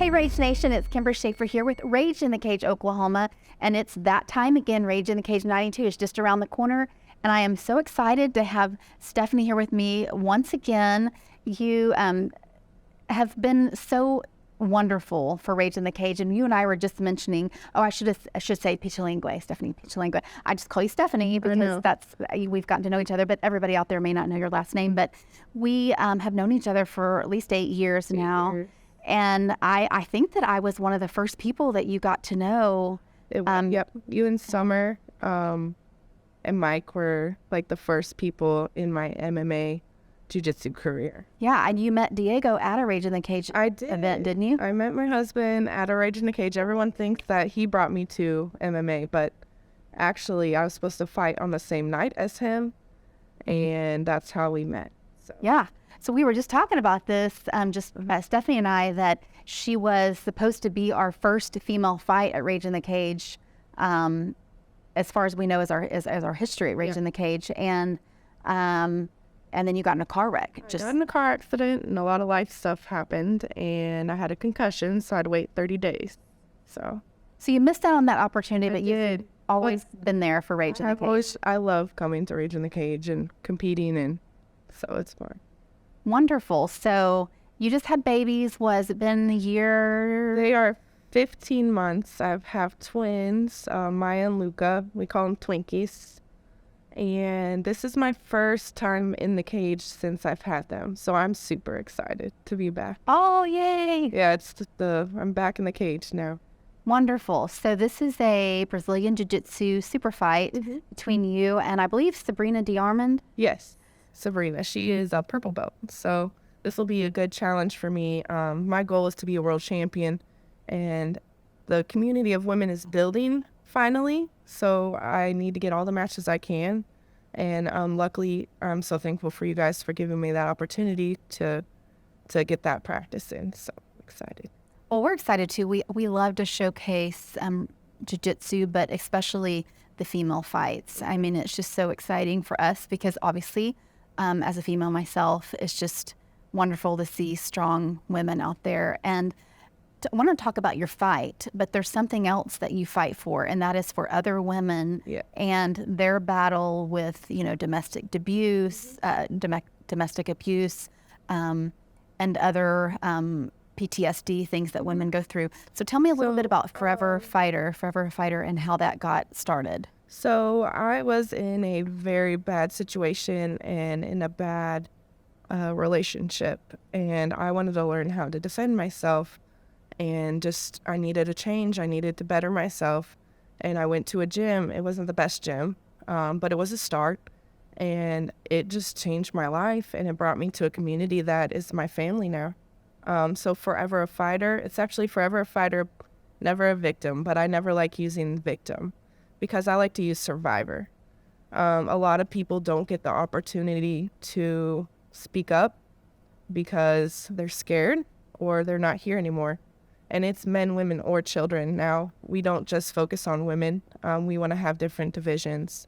Hey, Rage Nation, it's Kimber Schaefer here with Rage in the Cage, Oklahoma. And it's that time again. Rage in the Cage 92 is just around the corner. And I am so excited to have Stephanie here with me once again. You have been so wonderful for Rage in the Cage. And you and I were just mentioning, I should say Pichilingue, Stephanie Pichilingue. I just call you Stephanie because we've gotten to know each other, but everybody out there may not know your last name. But we have known each other for at least 8 years now. And I think that I was one of the first people that you got to know. Yep. You and Summer and Mike were like the first people in my MMA jiu-jitsu career. Yeah, and you met Diego at a Rage in the Cage event, didn't you? I met my husband at a Rage in the Cage. Everyone thinks that he brought me to MMA, but actually I was supposed to fight on the same night as him, and that's how we met. So. Yeah. So we were just talking about this, Stephanie and I, that she was supposed to be our first female fight at Rage in the Cage, as far as we know, as our history at Rage in the Cage, and then you got in a car wreck. I got in a car accident, and a lot of life stuff happened, and I had a concussion, so I had to wait 30 days. So you missed out on that opportunity, but you've always been there for Rage in the Cage. I love coming to Rage in the Cage and competing, and so it's fun. Wonderful. So you just had babies. Was it been a year? They are 15 months. I have twins, Maya and Luca. We call them Twinkies. And this is my first time in the cage since I've had them. So I'm super excited to be back. Oh, yay. Yeah, I'm back in the cage now. Wonderful. So this is a Brazilian Jiu-Jitsu super fight between you and I believe Sabrina Diarmond. Yes. Sabrina. She is a purple belt. So this will be a good challenge for me. My goal is to be a world champion, and the community of women is building finally. So I need to get all the matches I can. And luckily, I'm so thankful for you guys for giving me that opportunity to get that practice in. So excited. Well, we're excited too. We love to showcase jiu-jitsu, but especially the female fights. I mean, it's just so exciting for us because obviously, as a female myself, it's just wonderful to see strong women out there. And I want to talk about your fight, but there's something else that you fight for, and that is for other women and their battle with, domestic abuse, and other PTSD, things that women go through. So tell me a little bit about Forever Fighter, and how that got started. So I was in a very bad situation and in a bad relationship, and I wanted to learn how to defend myself, and I needed a change. I needed to better myself, and I went to a gym. It wasn't the best gym, but it was a start, and it just changed my life, and it brought me to a community that is my family now. So Forever a Fighter, it's actually Forever a Fighter, never a victim, but I never like using victim, because I like to use survivor. A lot of people don't get the opportunity to speak up because they're scared or they're not here anymore. And it's men, women, or children. Now, we don't just focus on women. We want to have different divisions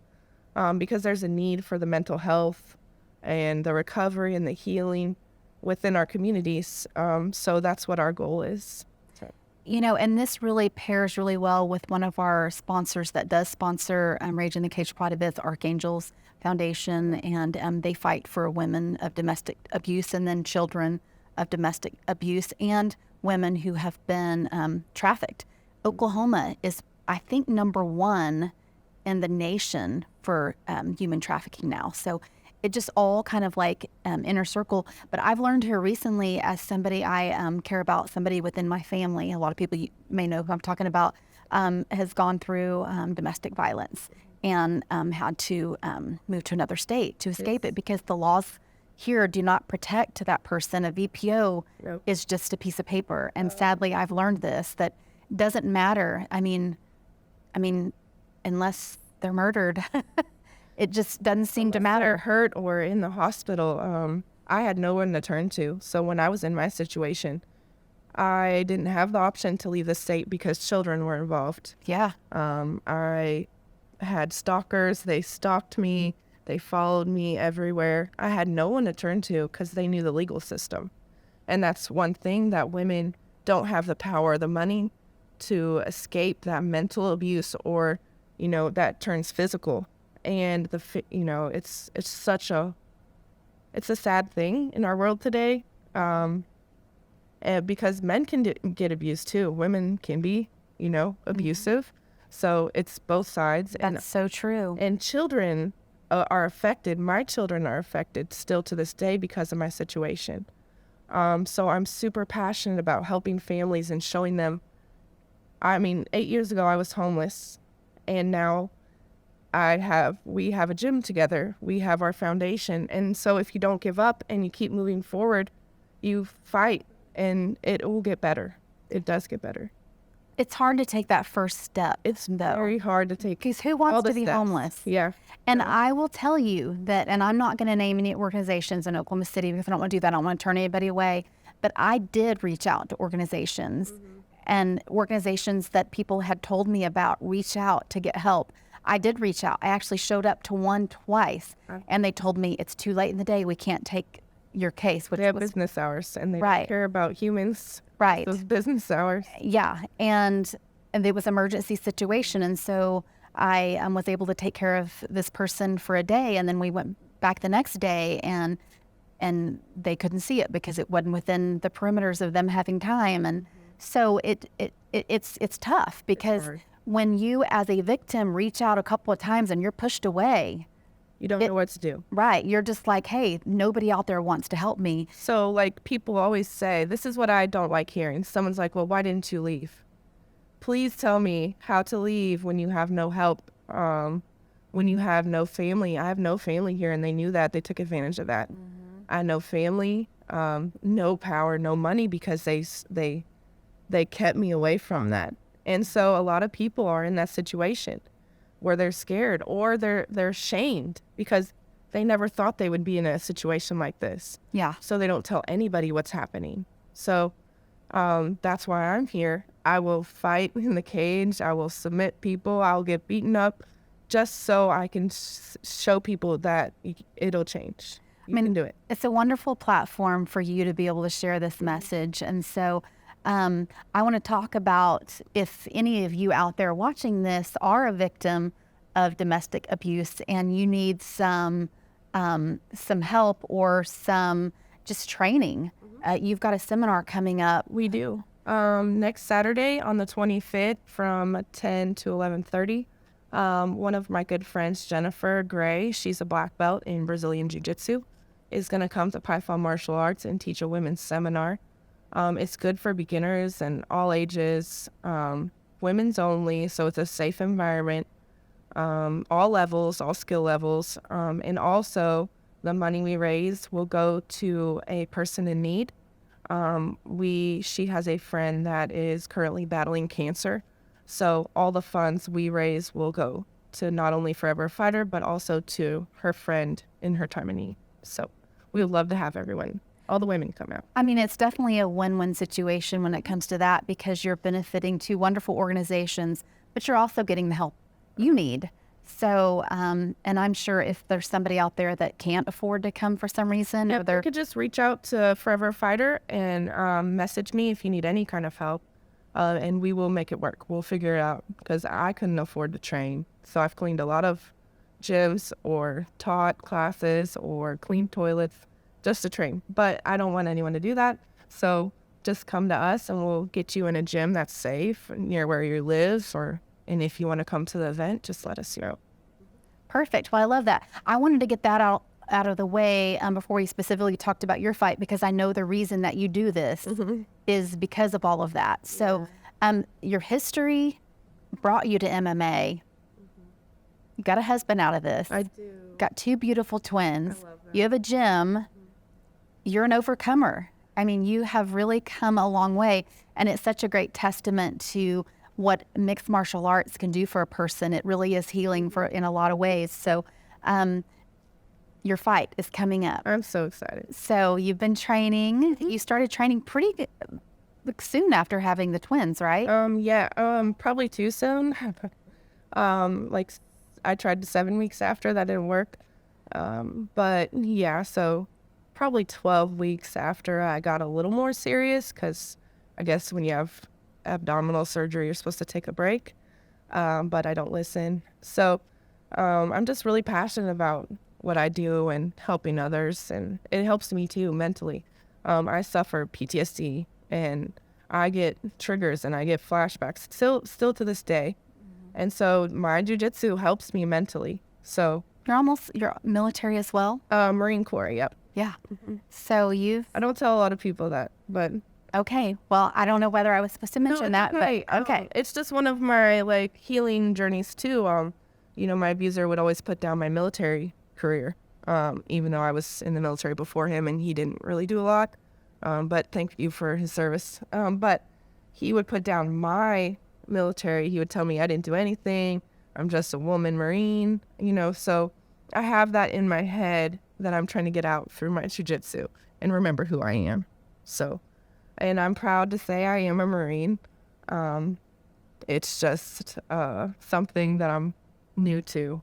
because there's a need for the mental health and the recovery and the healing within our communities. So that's what our goal is. And this really pairs really well with one of our sponsors that does sponsor Rage in the Cage quite a bit, Archangels Foundation, and they fight for women of domestic abuse and then children of domestic abuse and women who have been trafficked. Oklahoma is, I think, number 1 in the nation for human trafficking now. So it just all kind of like inner circle. But I've learned here recently, as somebody I care about, somebody within my family, a lot of people you may know who I'm talking about, has gone through domestic violence and had to move to another state to escape it because the laws here do not protect that person. A VPO is just a piece of paper. And sadly, I've learned this, that doesn't matter. I mean, unless they're murdered, it just doesn't seem to matter. They're hurt or in the hospital. I had no one to turn to. So when I was in my situation, I didn't have the option to leave the state because children were involved. Yeah. I had stalkers. They stalked me. They followed me everywhere. I had no one to turn to because they knew the legal system. And that's one thing that women don't have the power or the money to escape that mental abuse, or, that turns physical. And it's a sad thing in our world today. Because men can get abused too. Women can be, abusive. So it's both sides. That's so true. And children are affected. My children are affected still to this day because of my situation. So I'm super passionate about helping families and showing them. 8 years ago I was homeless, and now we have a gym together. We have our foundation. And so if you don't give up and you keep moving forward, you fight, and it will get better. It does get better. It's hard to take that first step. It's very hard to take. Because who wants to be steps. homeless? Yeah. And I will tell you that, and I'm not going to name any organizations in Oklahoma City because I don't want to do that. I don't want to turn anybody away. But I did reach out to organizations and organizations that people had told me about, reach out to get help. I did reach out. I actually showed up to one twice, and they told me it's too late in the day. We can't take your case. Which they have was business hours, and they right. don't care about humans. Right. Those business hours. Yeah. And there was an emergency situation. And so I was able to take care of this person for a day. And then we went back the next day, and they couldn't see it because it wasn't within the perimeters of them having time. And so it's tough because when you as a victim reach out a couple of times and you're pushed away, you don't know what to do. Right. You're just like, hey, nobody out there wants to help me. So like people always say, this is what I don't like hearing. Someone's like, well, why didn't you leave? Please tell me how to leave when you have no help, when you have no family. I have no family here, and they knew that. They took advantage of that. I had no family, no power, no money, because they kept me away from that. And so a lot of people are in that situation where they're scared, or they're shamed because they never thought they would be in a situation like this. Yeah. So they don't tell anybody what's happening. So that's why I'm here. I will fight in the cage. I will submit people. I'll get beaten up just so I can show people that it'll change. You can do it. It's a wonderful platform for you to be able to share this message. And so I want to talk about, if any of you out there watching this are a victim of domestic abuse and you need some help or some just training, you've got a seminar coming up. We do. Next Saturday on the 25th from 10 to 11:30. One of my good friends, Jennifer Gray, she's a black belt in Brazilian Jiu-Jitsu, is going to come to Python Martial Arts and teach a women's seminar. It's good for beginners and all ages, women's only, so it's a safe environment, all levels, all skill levels, and also the money we raise will go to a person in need. She has a friend that is currently battling cancer, so all the funds we raise will go to not only Forever Fighter, but also to her friend in her time of need. So we would love to have all the women come out. It's definitely a win-win situation when it comes to that, because you're benefiting two wonderful organizations, but you're also getting the help you need. So, and I'm sure if there's somebody out there that can't afford to come for some reason, or they could just reach out to Forever Fighter and message me if you need any kind of help, and we will make it work. We'll figure it out, because I couldn't afford to train. So I've cleaned a lot of gyms or taught classes or cleaned toilets just to train, but I don't want anyone to do that. So just come to us and we'll get you in a gym that's safe near where you live, and if you want to come to the event, just let us know. Perfect. Well, I love that. I wanted to get that out of the way before we specifically talked about your fight, because I know the reason that you do this is because of all of that. So your history brought you to MMA. You got a husband out of this. I do. Got two beautiful twins. I love that. You have a gym. You're an overcomer. You have really come a long way, and it's such a great testament to what mixed martial arts can do for a person. It really is healing in a lot of ways. So your fight is coming up. I'm so excited. So you've been training. You started training pretty soon after having the twins, right? Probably too soon. I tried 7 weeks after. That didn't work. But yeah, so probably 12 weeks after I got a little more serious, because I guess when you have abdominal surgery, you're supposed to take a break, but I don't listen. So I'm just really passionate about what I do and helping others, and it helps me too mentally. I suffer PTSD, and I get triggers and I get flashbacks still to this day. And so my jujitsu helps me mentally. So You're military as well? Marine Corps, yep. Yeah. So I don't tell a lot of people that, but okay. Well, I don't know whether I was supposed to mention that, okay. but okay. It's just one of my like healing journeys too. My abuser would always put down my military career, even though I was in the military before him and he didn't really do a lot. But thank you for his service. But he would put down my military. He would tell me I didn't do anything. I'm just a woman Marine, so I have that in my head that I'm trying to get out through my jiu-jitsu and remember who I am. So, and I'm proud to say I am a Marine. It's just something that I'm new to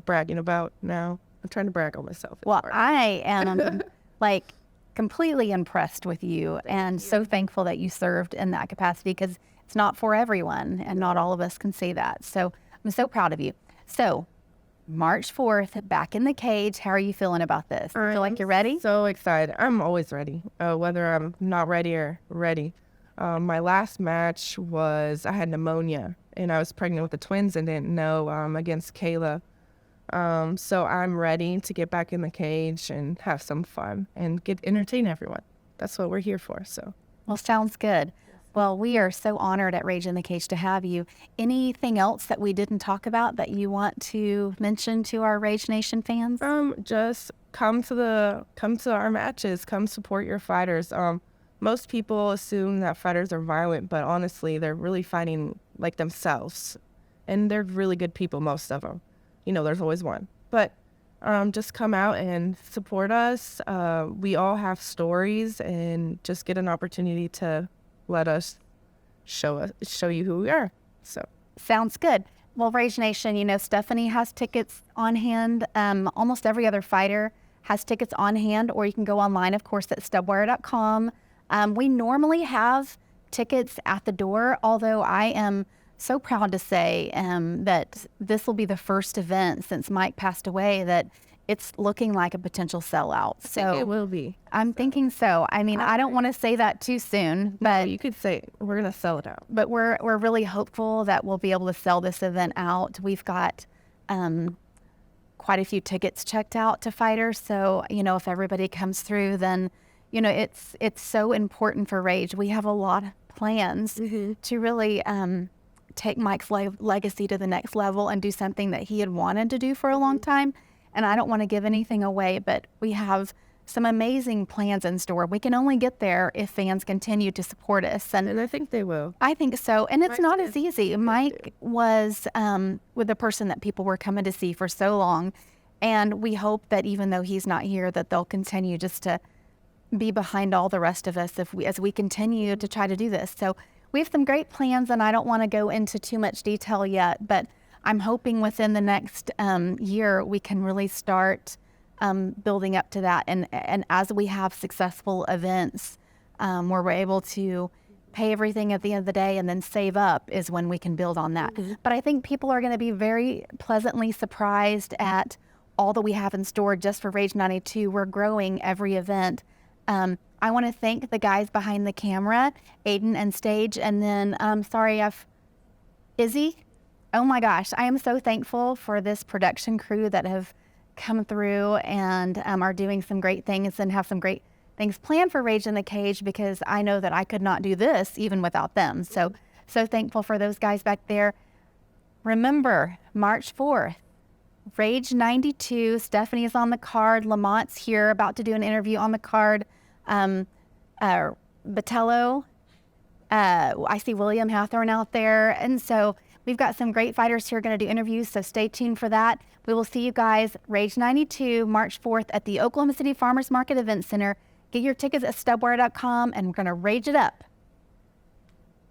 bragging about now. I'm trying to brag on myself. Well, I am like completely impressed with you and so thankful that you served in that capacity, because it's not for everyone and not all of us can say that. So I'm so proud of you. So March 4th, back in the cage. How are you feeling about this? Feel like you're ready? So excited. I'm always ready, whether I'm not ready or ready. My last match was, I had pneumonia and I was pregnant with the twins and didn't know, against Kayla. So I'm ready to get back in the cage and have some fun and entertain everyone. That's what we're here for. So, well, sounds good. Well, we are so honored at Rage in the Cage to have you. Anything else that we didn't talk about that you want to mention to our Rage Nation fans? Just come to our matches. Come support your fighters. Most people assume that fighters are violent, but honestly, they're really fighting like themselves, and they're really good people. Most of them, there's always one, but just come out and support us. We all have stories, and just get an opportunity to let us show you who we are. So sounds good. Well, Rage Nation, Stephanie has tickets on hand. Almost every other fighter has tickets on hand, or you can go online, of course, at stubwire.com. We normally have tickets at the door, although I am so proud to say that this will be the first event since Mike passed away that it's looking like a potential sellout. So I think it will be. I'm thinking so. I mean, I don't want to say that too soon, but you could say we're going to sell it out. But we're really hopeful that we'll be able to sell this event out. We've got quite a few tickets checked out to fighters. So, if everybody comes through, then, it's so important for Rage. We have a lot of plans to really take Mike's legacy to the next level and do something that he had wanted to do for a long time. And I don't want to give anything away, but we have some amazing plans in store. We can only get there if fans continue to support us. And I think they will. I think so. And it's not as easy. Mike was with the person that people were coming to see for so long. And we hope that even though he's not here, that they'll continue just to be behind all the rest of us as we continue to try to do this. So we have some great plans, and I don't want to go into too much detail yet, but I'm hoping within the next year we can really start building up to that. And as we have successful events where we're able to pay everything at the end of the day and then save up is when we can build on that. But I think people are going to be very pleasantly surprised at all that we have in store just for Rage 92. We're growing every event. I want to thank the guys behind the camera, Aiden and Stage, and then, Izzy. Oh my gosh, I am so thankful for this production crew that have come through and are doing some great things and have some great things planned for Rage in the Cage, because I know that I could not do this even without them. So thankful for those guys back there. Remember, March 4th, Rage 92, Stephanie is on the card. Lamont's here, about to do an interview on the card. Botello, I see William Hathorne out there. And so we've got some great fighters here going to do interviews, so stay tuned for that. We will see you guys, Rage 92, March 4th at the Oklahoma City Farmers Market Event Center. Get your tickets at stubwire.com, and we're going to rage it up.